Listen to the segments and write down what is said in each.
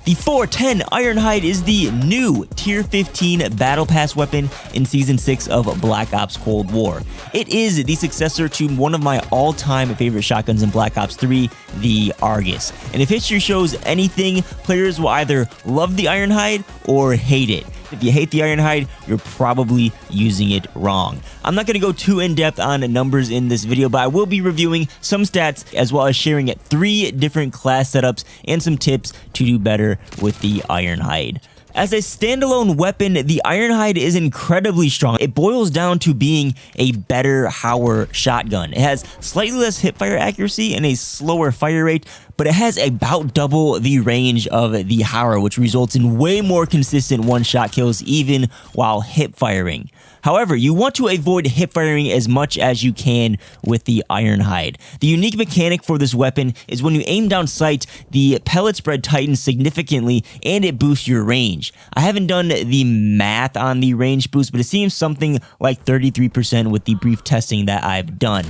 The 410 Ironhide is the new Tier 15 Battle Pass weapon in Season 6 of Black Ops Cold War. It is the successor to one of my all-time favorite shotguns in Black Ops 3, the Argus. And if history shows anything, players will either love the Ironhide or hate it. If you hate the Ironhide, you're probably using it wrong. I'm not going to go too in-depth on numbers in this video, but I will be reviewing some stats as well as sharing 3 different class setups and some tips to do better with the Ironhide. As a standalone weapon, the Ironhide is incredibly strong. It boils down to being a better Hauer shotgun. It has slightly less hipfire accuracy and a slower fire rate, but it has about double the range of the Hauer, which results in way more consistent one-shot kills even while hip-firing. However, you want to avoid hip-firing as much as you can with the Ironhide. The unique mechanic for this weapon is when you aim down sight, the pellet spread tightens significantly and it boosts your range. I haven't done the math on the range boost, but it seems something like 33% with the brief testing that I've done.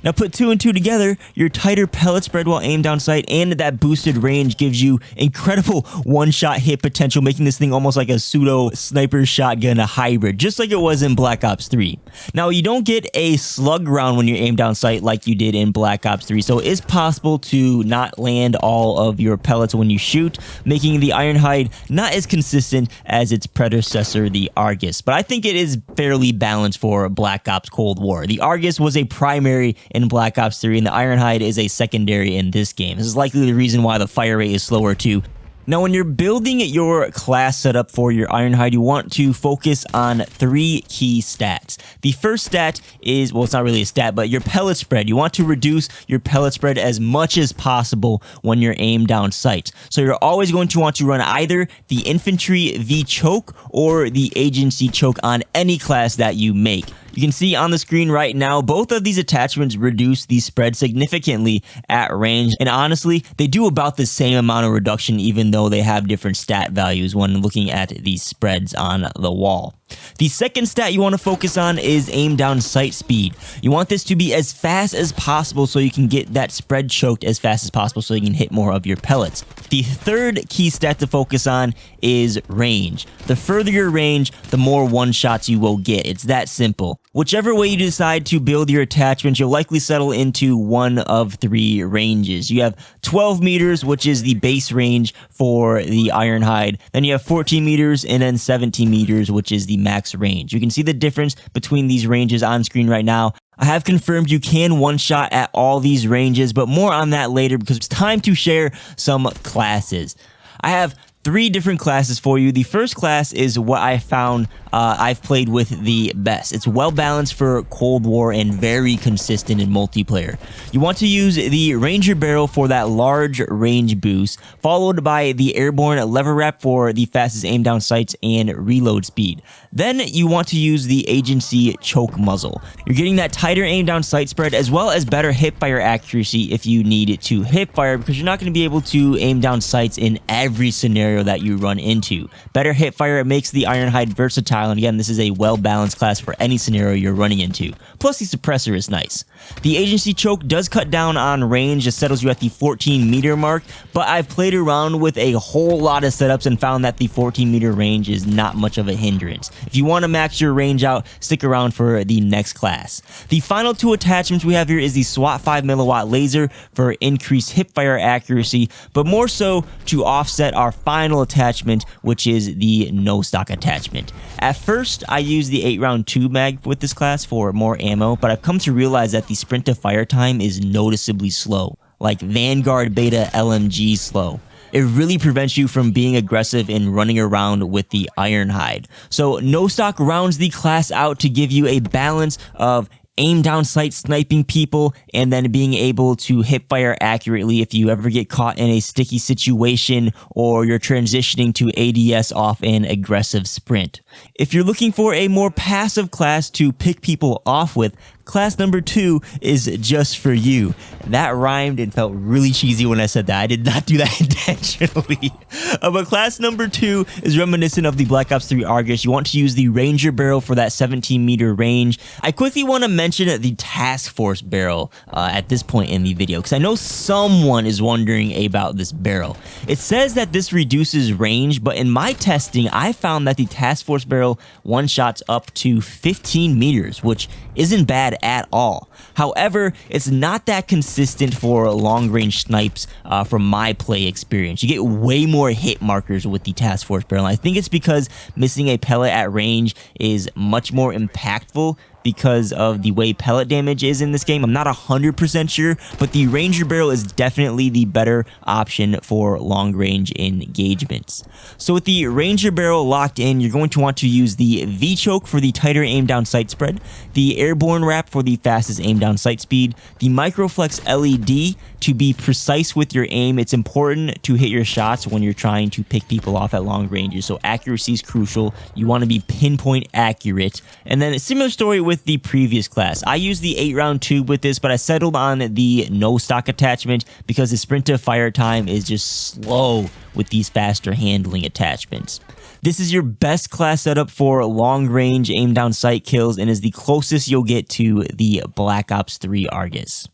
Now put 2 and 2 together, your tighter pellet spread while aimed down sight and that boosted range gives you incredible one-shot hit potential, making this thing almost like a pseudo sniper shotgun hybrid, just like it was in Black Ops 3. Now you don't get a slug round when you aim down sight like you did in Black Ops 3, so it is possible to not land all of your pellets when you shoot, making the Ironhide not as consistent as its predecessor, the Argus. But I think it is fairly balanced for Black Ops Cold War. The Argus was a primary in Black Ops 3, and the Ironhide is a secondary in this game. This is likely the reason why the fire rate is slower too. Now, when you're building your class setup for your Ironhide, you want to focus on 3 key stats. The first stat is, well, it's not really a stat, but your pellet spread. You want to reduce your pellet spread as much as possible when you're aimed down sight. So you're always going to want to run either the infantry V choke or the agency choke on any class that you make. You can see on the screen right now, both of these attachments reduce the spread significantly at range, and honestly, they do about the same amount of reduction even though they have different stat values when looking at these spreads on the wall. The second stat you want to focus on is aim down sight speed. You want this to be as fast as possible so you can get that spread choked as fast as possible so you can hit more of your pellets. The third key stat to focus on is range. The further your range, the more one-shots you will get. It's that simple. Whichever way you decide to build your attachments, you'll likely settle into one of 3 ranges. You have 12 meters, which is the base range for the Ironhide. Then you have 14 meters and then 17 meters, which is the max range. You can see the difference between these ranges on screen right now. I have confirmed you can one-shot at all these ranges, but more on that later because it's time to share some classes. I have 3 different classes for you. The first class is what I found I've played with the best. It's well balanced for Cold War and very consistent in multiplayer. You want to use the Ranger Barrel for that large range boost, followed by the Airborne Lever Wrap for the fastest aim down sights and reload speed. Then you want to use the Agency Choke Muzzle. You're getting that tighter aim down sight spread as well as better hipfire accuracy if you need it to hipfire, because you're not going to be able to aim down sights in every scenario that you run into. Better hipfire makes the Ironhide versatile, and again, this is a well-balanced class for any scenario you're running into. Plus, the suppressor is nice. The Agency Choke does cut down on range. It settles you at the 14 meter mark, but I've played around with a whole lot of setups and found that the 14 meter range is not much of a hindrance. If you want to max your range out, stick around for the next class. The final 2 attachments we have here is the SWAT 5 milliwatt laser for increased hipfire accuracy, but more so to offset our final attachment, which is the no stock attachment. At first, I used the 8-round tube mag with this class for more ammo, but I've come to realize that the sprint to fire time is noticeably slow, like Vanguard Beta LMG slow. It really prevents you from being aggressive and running around with the Ironhide. So no stock rounds the class out to give you a balance of aim down sight sniping people and then being able to hip fire accurately if you ever get caught in a sticky situation or you're transitioning to ADS off an aggressive sprint. If you're looking for a more passive class to pick people off with, class number 2 is just for you. That rhymed and felt really cheesy when I said that. I did not do that intentionally. But class number 2 is reminiscent of the Black Ops 3 Argus. You want to use the Ranger barrel for that 17-meter range. I quickly want to mention the Task Force barrel at this point in the video, because I know someone is wondering about this barrel. It says that this reduces range, but in my testing, I found that the Task Force barrel one-shots up to 15 meters, which isn't bad at all. However, it's not that consistent for long-range snipes from my play experience. You get way more hit markers with the Task Force barrel. I think it's because missing a pellet at range is much more impactful because of the way pellet damage is in this game. I'm not 100% sure, but the Ranger barrel is definitely the better option for long-range engagements. So with the Ranger barrel locked in, you're going to want to use the V-choke for the tighter aim-down sight spread, the airborne wrap for the fastest aim-down sight speed, the Microflex LED to be precise with your aim. It's important to hit your shots when you're trying to pick people off at long ranges, so accuracy is crucial. You want to be pinpoint accurate. And then a similar story with the previous class. I used the 8-round tube with this, but I settled on the no stock attachment because the sprint to fire time is just slow with these faster handling attachments. This is your best class setup for long range aim down sight kills and is the closest you'll get to the Black Ops 3 Argus.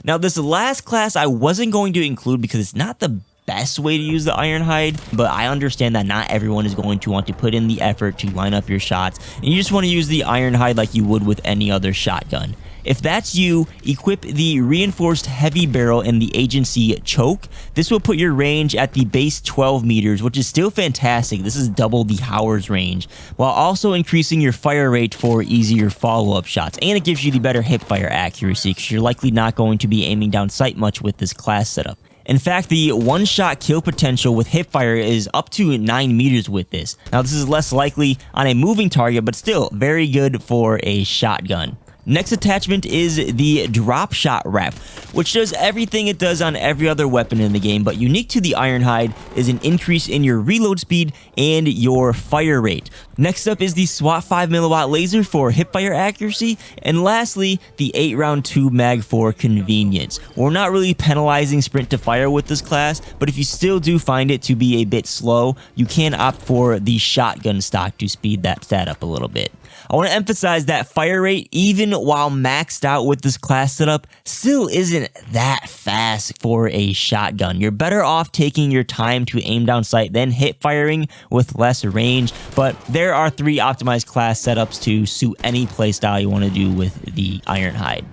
Now this last class I wasn't going to include because it's not the best way to use the Ironhide, but I understand that not everyone is going to want to put in the effort to line up your shots, and you just want to use the Ironhide like you would with any other shotgun. If that's you, equip the reinforced heavy barrel and the agency choke. This will put your range at the base 12 meters, which is still fantastic. This is double the Howard's range, while also increasing your fire rate for easier follow-up shots, and it gives you the better hipfire accuracy because you're likely not going to be aiming down sight much with this class setup. In fact, the one-shot kill potential with Hipfire is up to 9 meters with this. Now, this is less likely on a moving target, but still very good for a shotgun. Next attachment is the drop shot wrap, which does everything it does on every other weapon in the game, but unique to the Ironhide is an increase in your reload speed and your fire rate. Next up is the SWAT 5mm laser for hipfire accuracy, and lastly, the 8-round tube mag for convenience. We're not really penalizing sprint to fire with this class, but if you still do find it to be a bit slow, you can opt for the shotgun stock to speed that stat up a little bit. I want to emphasize that fire rate, even while maxed out with this class setup, still isn't that fast for a shotgun. You're better off taking your time to aim down sight than hip firing with less range, but there are 3 optimized class setups to suit any playstyle you want to do with the Ironhide.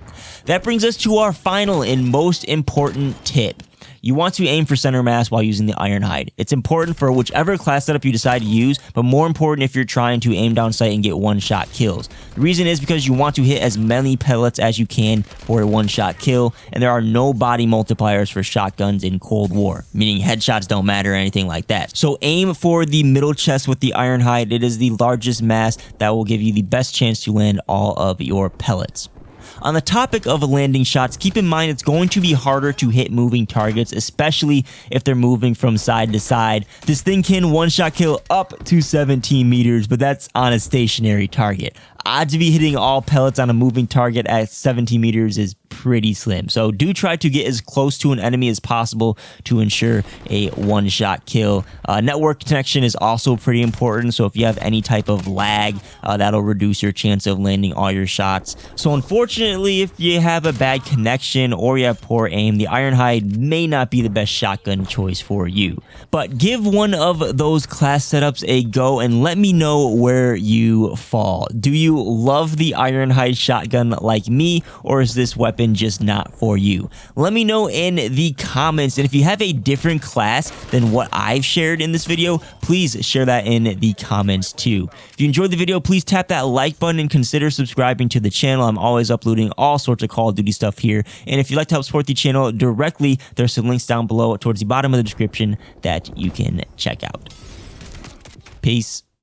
That brings us to our final and most important tip. You want to aim for center mass while using the Ironhide. It's important for whichever class setup you decide to use, but more important if you're trying to aim down sight and get one-shot kills. The reason is because you want to hit as many pellets as you can for a one-shot kill, and there are no body multipliers for shotguns in Cold War, meaning headshots don't matter or anything like that. So aim for the middle chest with the Ironhide. It is the largest mass that will give you the best chance to land all of your pellets. On the topic of landing shots, keep in mind it's going to be harder to hit moving targets, especially if they're moving from side to side. This thing can one-shot kill up to 17 meters, but that's on a stationary target. Odds of you hitting all pellets on a moving target at 17 meters is pretty slim. So do try to get as close to an enemy as possible to ensure a one-shot kill. Network connection is also pretty important. So if you have any type of lag, that'll reduce your chance of landing all your shots. So unfortunately, if you have a bad connection or you have poor aim, the Ironhide may not be the best shotgun choice for you. But give one of those class setups a go and let me know where you fall. Do you love the Ironhide shotgun like me, or is this weapon just not for you? Let me know in the comments, and if you have a different class than what I've shared in this video, please share that in the comments too. If you enjoyed the video, please tap that like button and consider subscribing to the channel. I'm always uploading all sorts of Call of Duty stuff here, and if you'd like to help support the channel directly, there's some links down below towards the bottom of the description that you can check out. Peace.